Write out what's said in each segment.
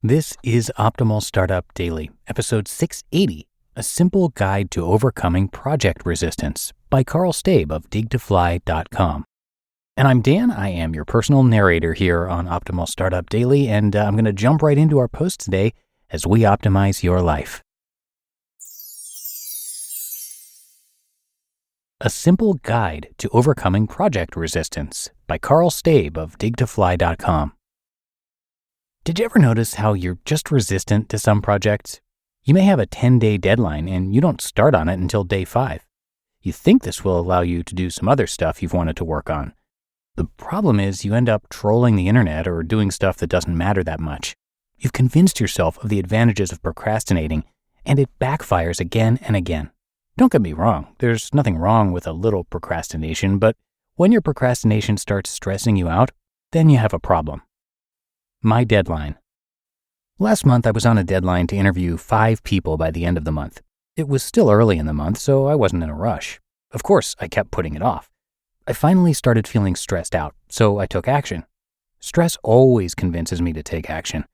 This is Optimal Startup Daily, episode 680, A Simple Guide to Overcoming Project Resistance by Karl Staib of dig2fly.com. And I'm Dan. I am your personal narrator here on Optimal Startup Daily, and I'm going to jump right into our post today as we optimize your life. A Simple Guide to Overcoming Project Resistance by Karl Staib of dig2fly.com. Did you ever notice how you're just resistant to some projects? You may have a 10-day deadline and you don't start on it until day 5. You think this will allow you to do some other stuff you've wanted to work on. The problem is you end up trolling the internet or doing stuff that doesn't matter that much. You've convinced yourself of the advantages of procrastinating, and it backfires again and again. Don't get me wrong, there's nothing wrong with a little procrastination, but when your procrastination starts stressing you out, then you have a problem. My deadline. Last month, I was on a deadline to interview 5 people by the end of the month. It was still early in the month, so I wasn't in a rush. Of course, I kept putting it off. I finally started feeling stressed out, so I took action. Stress always convinces me to take action,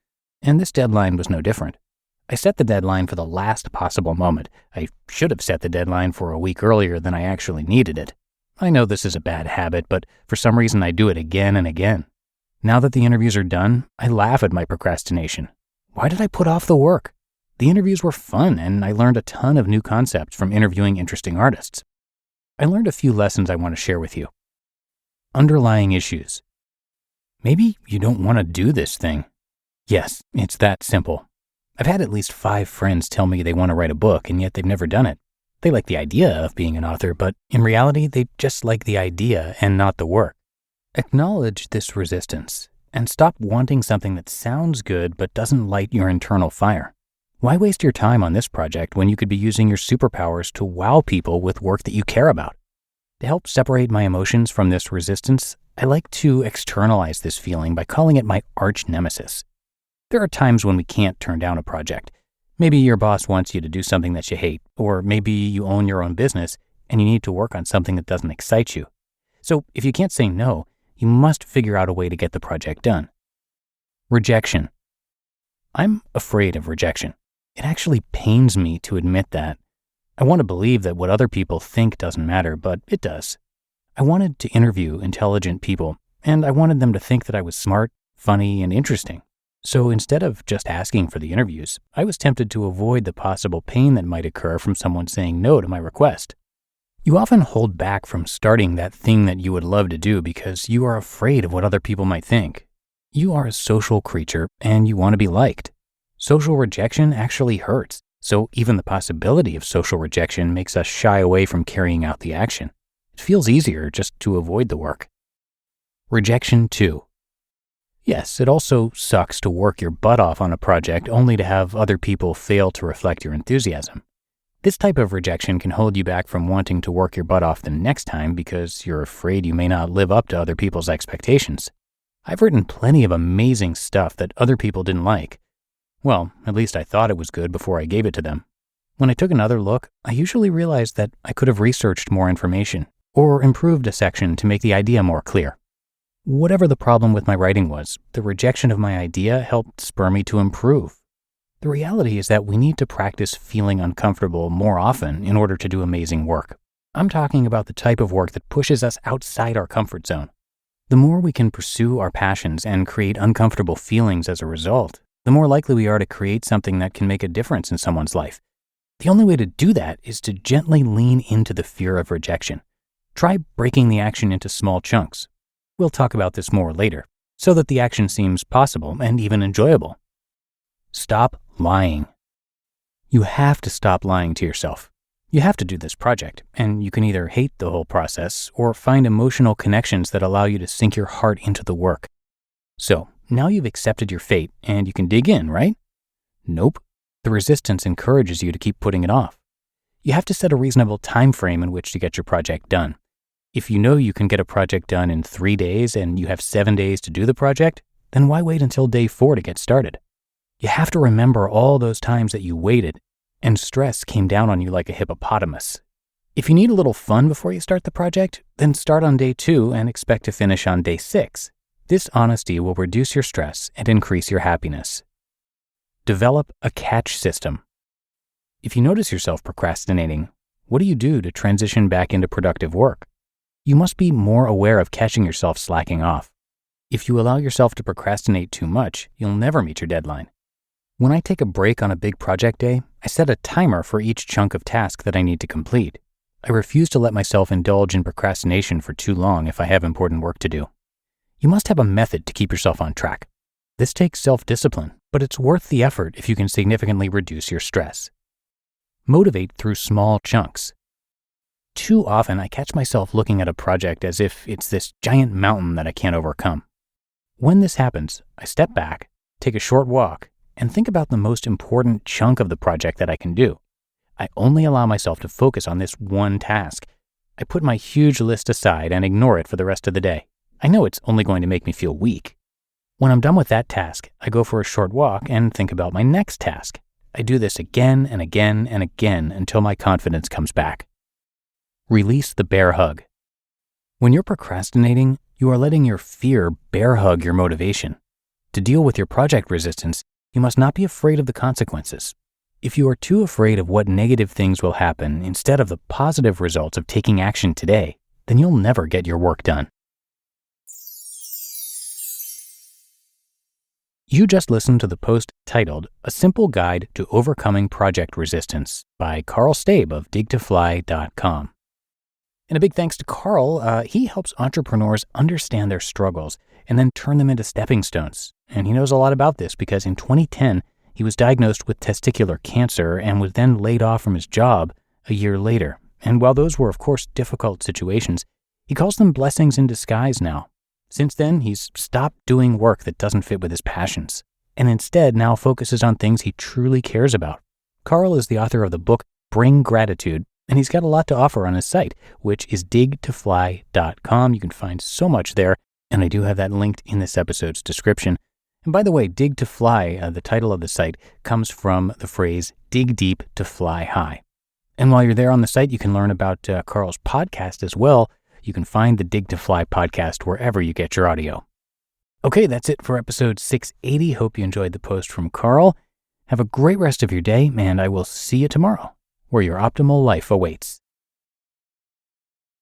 and this deadline was no different. I set the deadline for the last possible moment. I should have set the deadline for a week earlier than I actually needed it. I know this is a bad habit, but for some reason I do it again and again. Now that the interviews are done, I laugh at my procrastination. Why did I put off the work? The interviews were fun, and I learned a ton of new concepts from interviewing interesting artists. I learned a few lessons I want to share with you. Underlying issues. Maybe you don't want to do this thing. Yes, it's that simple. I've had at least 5 friends tell me they want to write a book, and yet they've never done it. They like the idea of being an author, but in reality, they just like the idea and not the work. Acknowledge this resistance and stop wanting something that sounds good but doesn't light your internal fire. Why waste your time on this project when you could be using your superpowers to wow people with work that you care about? To help separate my emotions from this resistance, I like to externalize this feeling by calling it my Arch Nemesis. There are times when we can't turn down a project. Maybe your boss wants you to do something that you hate, or maybe you own your own business and you need to work on something that doesn't excite you. So if you can't say no, you must figure out a way to get the project done. Rejection. I'm afraid of rejection. It actually pains me to admit that. I want to believe that what other people think doesn't matter, but it does. I wanted to interview intelligent people, and I wanted them to think that I was smart, funny, and interesting. So instead of just asking for the interviews, I was tempted to avoid the possible pain that might occur from someone saying no to my request. You often hold back from starting that thing that you would love to do because you are afraid of what other people might think. You are a social creature and you want to be liked. Social rejection actually hurts, so even the possibility of social rejection makes us shy away from carrying out the action. It feels easier just to avoid the work. Rejection 2. Yes, it also sucks to work your butt off on a project only to have other people fail to reflect your enthusiasm. This type of rejection can hold you back from wanting to work your butt off the next time because you're afraid you may not live up to other people's expectations. I've written plenty of amazing stuff that other people didn't like. Well, at least I thought it was good before I gave it to them. When I took another look, I usually realized that I could have researched more information or improved a section to make the idea more clear. Whatever the problem with my writing was, the rejection of my idea helped spur me to improve. The reality is that we need to practice feeling uncomfortable more often in order to do amazing work. I'm talking about the type of work that pushes us outside our comfort zone. The more we can pursue our passions and create uncomfortable feelings as a result, the more likely we are to create something that can make a difference in someone's life. The only way to do that is to gently lean into the fear of rejection. Try breaking the action into small chunks. We'll talk about this more later, so that the action seems possible and even enjoyable. Stop lying. You have to stop lying to yourself. You have to do this project, and you can either hate the whole process or find emotional connections that allow you to sink your heart into the work. So, now you've accepted your fate and you can dig in, right? Nope. The resistance encourages you to keep putting it off. You have to set a reasonable time frame in which to get your project done. If you know you can get a project done in 3 days and you have 7 days to do the project, then why wait until day 4 to get started? You have to remember all those times that you waited and stress came down on you like a hippopotamus. If you need a little fun before you start the project, then start on day 2 and expect to finish on day 6. This honesty will reduce your stress and increase your happiness. Develop a catch system. If you notice yourself procrastinating, what do you do to transition back into productive work? You must be more aware of catching yourself slacking off. If you allow yourself to procrastinate too much, you'll never meet your deadline. When I take a break on a big project day, I set a timer for each chunk of task that I need to complete. I refuse to let myself indulge in procrastination for too long if I have important work to do. You must have a method to keep yourself on track. This takes self-discipline, but it's worth the effort if you can significantly reduce your stress. Motivate through small chunks. Too often, I catch myself looking at a project as if it's this giant mountain that I can't overcome. When this happens, I step back, take a short walk, and think about the most important chunk of the project that I can do. I only allow myself to focus on this one task. I put my huge list aside and ignore it for the rest of the day. I know it's only going to make me feel weak. When I'm done with that task, I go for a short walk and think about my next task. I do this again and again and again until my confidence comes back. Release the bear hug. When you're procrastinating, you are letting your fear bear hug your motivation. To deal with your project resistance, you must not be afraid of the consequences. If you are too afraid of what negative things will happen instead of the positive results of taking action today, then you'll never get your work done. You just listened to the post titled A Simple Guide to Overcoming Project Resistance by Karl Staib of dig2fly.com. And a big thanks to Karl. He helps entrepreneurs understand their struggles and then turn them into stepping stones. And he knows a lot about this because in 2010, he was diagnosed with testicular cancer and was then laid off from his job a year later. And while those were, of course, difficult situations, he calls them blessings in disguise now. Since then, he's stopped doing work that doesn't fit with his passions, and instead now focuses on things he truly cares about. Karl is the author of the book Bring Gratitude, and he's got a lot to offer on his site, which is dig2fly.com. You can find so much there, and I do have that linked in this episode's description. And by the way, Dig to Fly, the title of the site, comes from the phrase dig deep to fly high. And while you're there on the site, you can learn about Karl's podcast as well. You can find the Dig to Fly podcast wherever you get your audio. Okay, that's it for episode 680. Hope you enjoyed the post from Karl. Have a great rest of your day, and I will see you tomorrow, where your optimal life awaits.